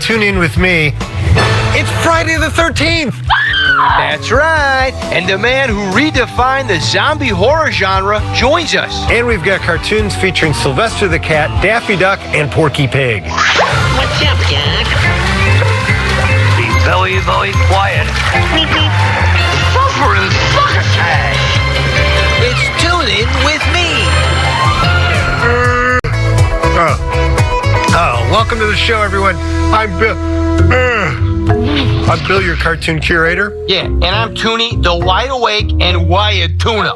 Tune In With Me. It's Friday the 13th. That's right. And the man who redefined the zombie horror genre joins us. And we've got cartoons featuring Sylvester the Cat, Daffy Duck, and Porky Pig. What's up, Doc? Be very, very quiet. Suffering succotash. It's Toon In With Me. Welcome to the show, everyone. I'm Bill. I'm Bill, your cartoon curator. Yeah, and I'm Toony, the wide awake and wired tuna.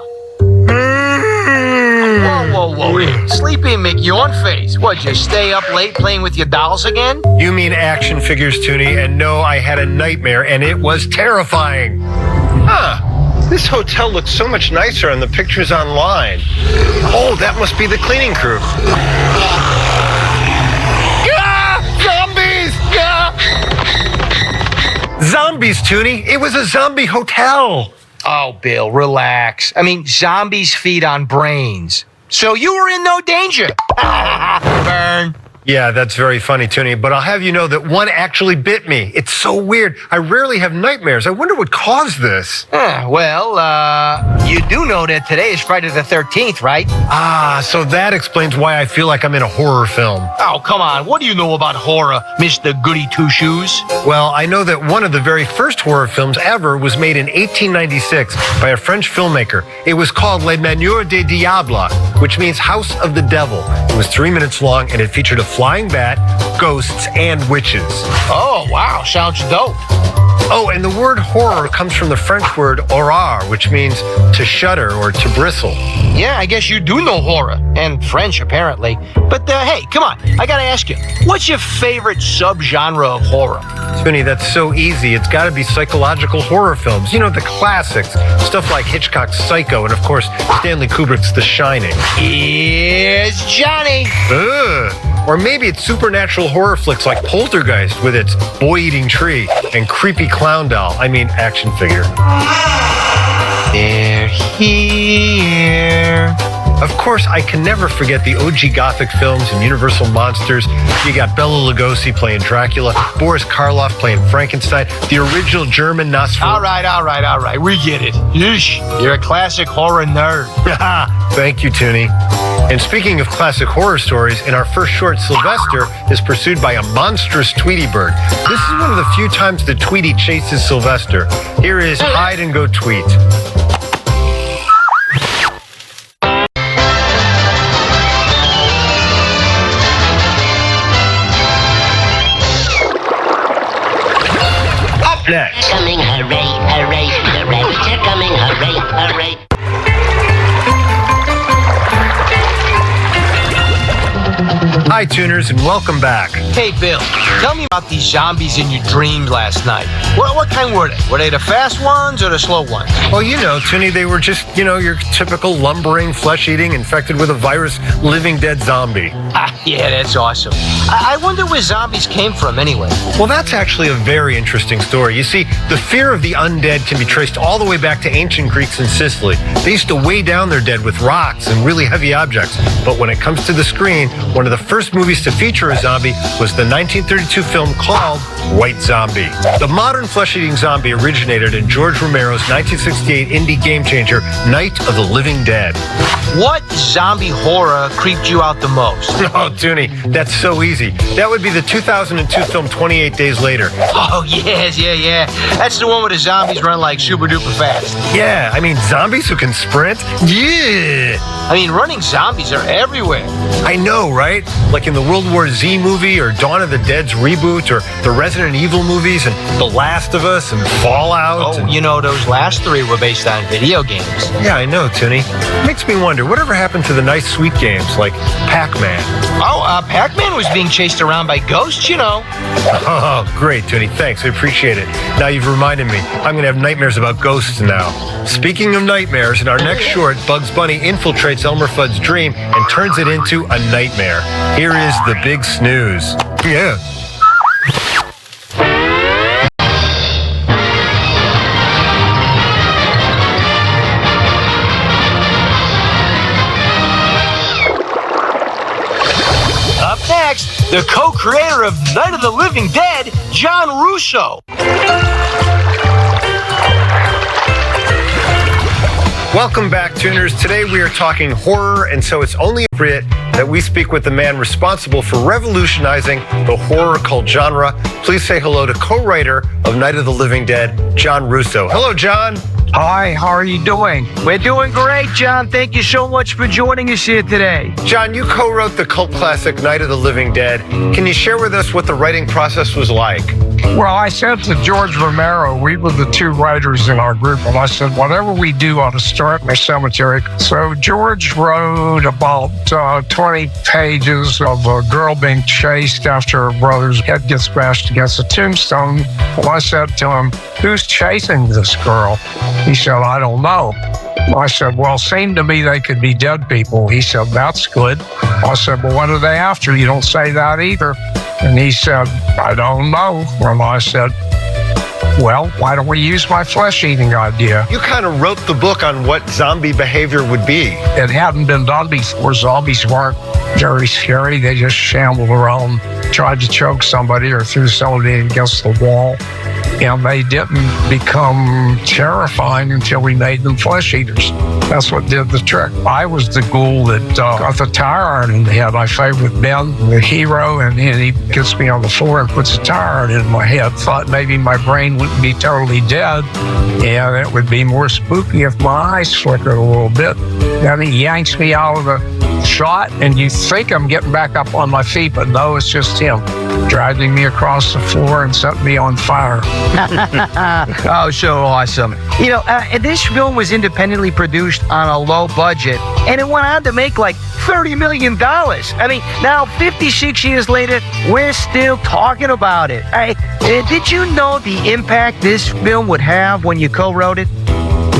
Whoa. Hey, sleepy McYawn face. What, just stay up late playing with your dolls again? You mean action figures, Toony, and no, I had a nightmare, and it was terrifying. This hotel looks so much nicer on the pictures online. Oh, that must be the cleaning crew. Zombies! Zombies, Toony. It was a zombie hotel. Oh, Bill, relax. I mean, zombies feed on brains. So you were in no danger. Burn. Yeah, that's very funny, Toony, but I'll have you know that one actually bit me. It's so weird. I rarely have nightmares. I wonder what caused this. You do know that today is Friday the 13th, right? So that explains why I feel like I'm in a horror film. Oh, come on. What do you know about horror, Mr. Goody Two-Shoes? Well, I know that one of the very first horror films ever was made in 1896 by a French filmmaker. It was called Les Manours du Diable, which means House of the Devil. It was 3 minutes long, and it featured a flying bat, ghosts, and witches. Oh, wow. Sounds dope. Oh, and the word horror comes from the French word horreur, which means to shudder or to bristle. Yeah, I guess you do know horror. And French, apparently. But, hey, come on. I gotta ask you, what's your favorite subgenre of horror? Toony, that's so easy. It's gotta be psychological horror films. You know, the classics. Stuff like Hitchcock's Psycho and, of course, Stanley Kubrick's The Shining. It's Johnny. Or maybe it's supernatural horror flicks like Poltergeist with its boy-eating tree and creepy clown doll. I mean, action figure. They're here. Of course, I can never forget the OG Gothic films and Universal Monsters. You got Bela Lugosi playing Dracula, Boris Karloff playing Frankenstein, the original German Nosferatu. All right. We get it. Yeesh, you're a classic horror nerd. Thank you, Toony. And speaking of classic horror stories, in our first short, Sylvester is pursued by a monstrous Tweety bird. This is one of the few times that Tweety chases Sylvester. Here is Hide and Go Tweet. Up next. Coming, hooray, hooray, the rabbits are coming, hooray, hooray. Hi, tuners, and welcome back. Hey, Bill, tell me about these zombies in your dreams last night. What kind were they? Were they the fast ones or the slow ones? Well, you know, Toony, they were just, your typical lumbering, flesh-eating, infected with a virus, living dead zombie. Yeah, that's awesome. I wonder where zombies came from anyway. Well, that's actually a very interesting story. You see, the fear of the undead can be traced all the way back to ancient Greeks in Sicily. They used to weigh down their dead with rocks and really heavy objects. But when it comes to the screen, one of the first movies to feature a zombie was the 1932 film called White Zombie. The modern flesh-eating zombie originated in George Romero's 1968 indie game changer, Night of the Living Dead. What zombie horror creeped you out the most? Oh, Toony, that's so easy. That would be the 2002 film 28 Days Later. Oh, yes, yeah. That's the one where the zombies run like super duper fast. Yeah, I mean, zombies who can sprint? Yeah! I mean, running zombies are everywhere. I know, right? Like in the World War Z movie or Dawn of the Dead's reboot or the Resident Evil movies and The Last of Us and Fallout. Oh, you know, those last three were based on video games. Yeah, I know, Toony. Makes me wonder, whatever happened to the nice sweet games like Pac-Man? Oh, Pac-Man was being chased around by ghosts, you know. Oh, great, Toony. Thanks. I appreciate it. Now you've reminded me. I'm going to have nightmares about ghosts now. Speaking of nightmares, in our next short, Bugs Bunny infiltrates Elmer Fudd's dream and turns it into a nightmare. Here is the big snooze. Yeah. Up next, the co-creator of Night of the Living Dead, John Russo. Welcome back, Tuners. Today we are talking horror, and so it's only appropriate that we speak with the man responsible for revolutionizing the horror cult genre. Please say hello to co-writer of Night of the Living Dead, John Russo. Hello, John. Hi, how are you doing? We're doing great, John. Thank you so much for joining us here today. John, you co-wrote the cult classic Night of the Living Dead. Can you share with us what the writing process was like? Well, I said to George Romero, we were the two writers in our group, and I said, whatever we do ought to start in a cemetery. So George wrote about 20 pages of a girl being chased after her brother's head gets bashed against a tombstone. And I said to him, who's chasing this girl? He said, I don't know. I said, well, seemed to me they could be dead people. He said, that's good. I said, well, what are they after? You don't say that either. And he said, I don't know. And I said, well, why don't we use my flesh-eating idea? You kind of wrote the book on what zombie behavior would be. It hadn't been done before. Zombies weren't very scary. They just shambled around, tried to choke somebody or threw somebody against the wall. And they didn't become terrifying until we made them flesh eaters. That's what did the trick. I was the ghoul that got the tire iron in the head. I favored Ben, the hero, and he gets me on the floor and puts a tire iron in my head. Thought maybe my brain wouldn't be totally dead, and it would be more spooky if my eyes flickered a little bit. Then he yanks me out of the shot, and you think I'm getting back up on my feet, but no, it's just him dragging me across the floor and setting me on fire. Oh, so awesome. You know, this film was independently produced on a low budget, and it went on to make like $30 million. I mean, now 56 years later, we're still talking about it. Did you know the impact this film would have when you co-wrote it?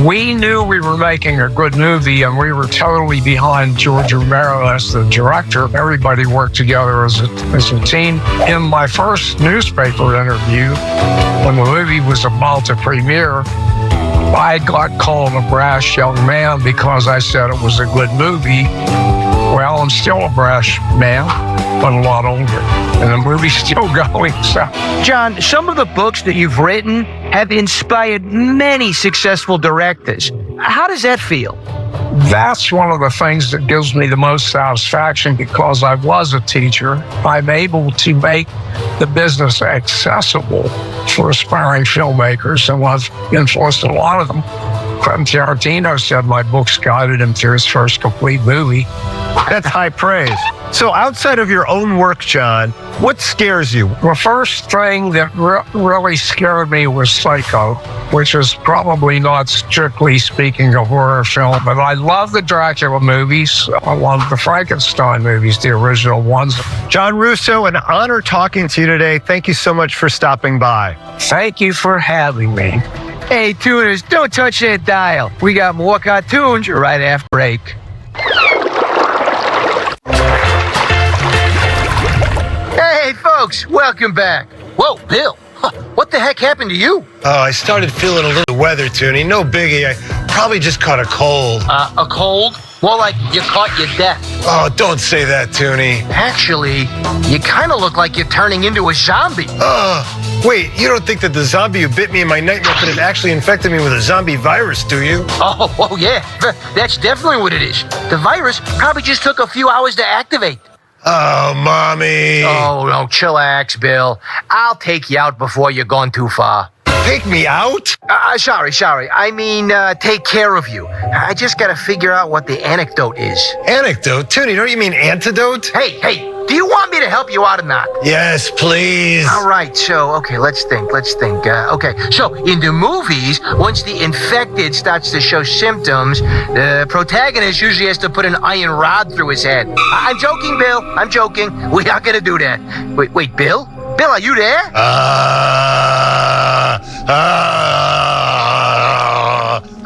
We knew we were making a good movie, and we were totally behind George Romero as the director. Everybody worked together as a team. In my first newspaper interview, when the movie was about to premiere, I got called a brash young man because I said it was a good movie. Well, I'm still a brash man, but a lot older, and the movie's still going. So, John, some of the books that you've written have inspired many successful directors. How does that feel? That's one of the things that gives me the most satisfaction because I was a teacher. I'm able to make the business accessible for aspiring filmmakers, and I've influenced a lot of them. Quentin Tarantino said my books guided him through his first complete movie. That's high praise. So outside of your own work, John, what scares you? The first thing that really scared me was Psycho, which is probably not strictly speaking a horror film, but I love the Dracula movies. I love the Frankenstein movies, the original ones. John Russo, an honor talking to you today. Thank you so much for stopping by. Thank you for having me. Hey, tuners, don't touch that dial. We got more cartoons right after break. Hey, folks, welcome back. Whoa, Bill, what the heck happened to you? Oh, I started feeling a little weather, Toony. No biggie. I probably just caught a cold. A cold? More like you caught your death. Oh, don't say that, Toony. Actually, you kind of look like you're turning into a zombie. Wait, you don't think that the zombie who bit me in my nightmare could have actually infected me with a zombie virus, do you? Oh, yeah. That's definitely what it is. The virus probably just took a few hours to activate. Oh, Mommy. Oh, no, chillax, Bill. I'll take you out before you're gone too far. Take me out? Sorry. I mean, take care of you. I just gotta figure out what the anecdote is. Anecdote? Toony, don't you mean antidote? Hey, do you want me to help you out or not? Yes, please. All right, so, okay, let's think. Okay, so in the movies, once the infected starts to show symptoms, the protagonist usually has to put an iron rod through his head. I'm joking, Bill. I'm joking. We are gonna do that. Wait, Bill? Bill, are you there?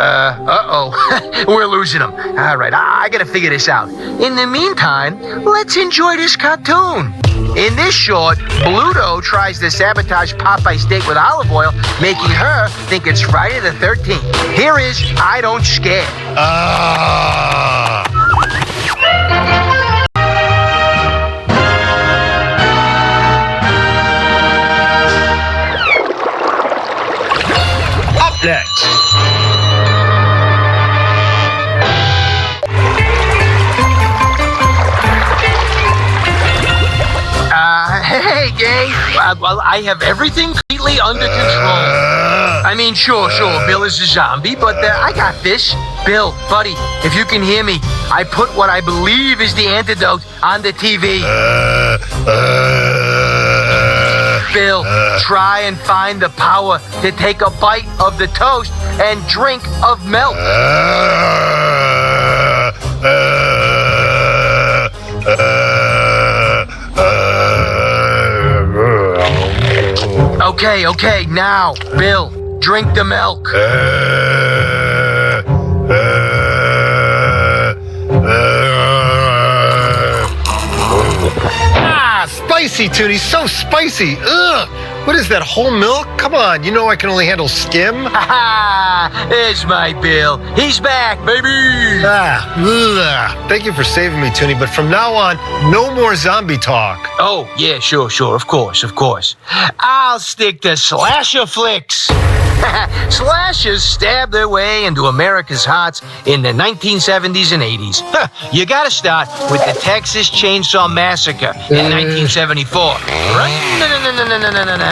Uh-oh. We're losing him. All right, I gotta figure this out. In the meantime, let's enjoy this cartoon. In this short, Bluto tries to sabotage Popeye's date with olive oil, making her think it's Friday the 13th. Here is I Don't Scare. next. Hey, gang. Well, I have everything completely under control. I mean, sure, Bill is a zombie, but I got this. Bill, buddy, if you can hear me, I put what I believe is the antidote on the TV. Bill, try and find the power to take a bite of the toast and drink of milk. Okay, now, Bill, drink the milk. Spicy, Toony, so spicy. Ugh. What is that, whole milk? Come on, you know I can only handle skim. There's my Bill. He's back, baby. Thank you for saving me, Toony, but from now on, no more zombie talk. Oh, yeah, sure, of course. I'll stick to slasher flicks. Slashers stabbed their way into America's hearts in the 1970s and 80s. You gotta start with the Texas Chainsaw Massacre in 1974. Right? No.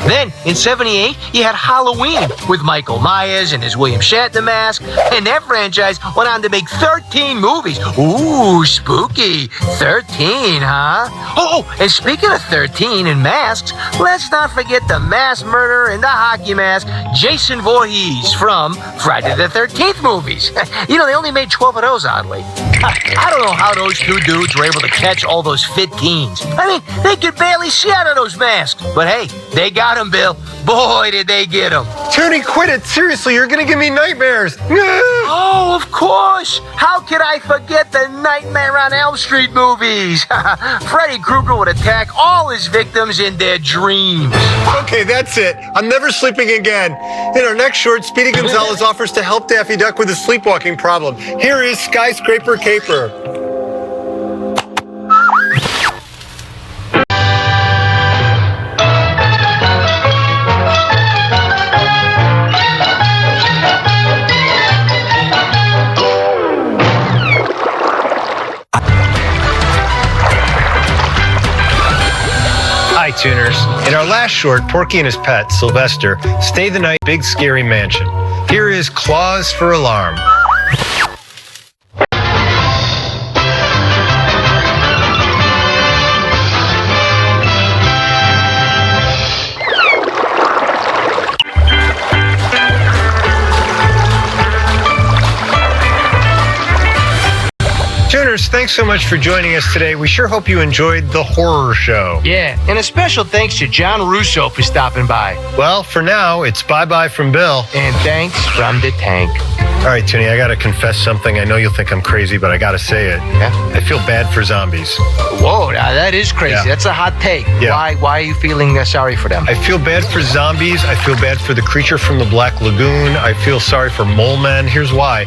Then, in 78, you had Halloween with Michael Myers and his William Shatner mask, and that franchise went on to make 13 movies. Ooh, spooky. 13, huh? Oh, and speaking of 13 and masks, let's not forget the mass murderer in the hockey mask, Jason Voorhees from Friday the 13th movies. You know, they only made 12 of those, oddly. I don't know how those two dudes were able to catch all those fit teens. I mean, they could barely see out of those masks. But hey, they got him, Bill. Boy, did they get him. Toony, quit it. Seriously, you're going to give me nightmares. Oh, of course. How could I forget the Nightmare on Elm Street movies? Freddy Krueger would attack all his victims in their dreams. Okay, that's it. I'm never sleeping again. In our next short, Speedy Gonzalez offers to help Daffy Duck with his sleepwalking problem. Here is Skyscraper Caper. Hi, Tuners. In our last short, Porky and his pet, Sylvester, stay the night Big Scary Mansion. Here is Clause for Alarm. Tuners, thanks so much for joining us today. We sure hope you enjoyed the horror show. Yeah, and a special thanks to John Russo for stopping by. Well, for now, it's bye-bye from Bill. And thanks from the tank. All right, Toony, I gotta confess something. I know you'll think I'm crazy, but I gotta say it. Yeah? I feel bad for zombies. Whoa, now that is crazy. Yeah. That's a hot take. Yeah. Why are you feeling sorry for them? I feel bad for zombies. I feel bad for the creature from the Black Lagoon. I feel sorry for mole men. Here's why.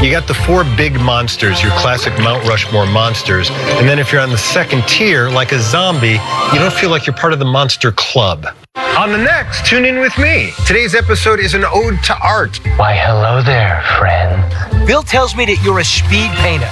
You got the four big monsters, your classic Mount Rushmore monsters. And then if you're on the second tier, like a zombie, you don't feel like you're part of the monster club. On the next, Tune In With Me. Today's episode is an ode to art. Why, hello there, friend. Bill tells me that you're a speed painter.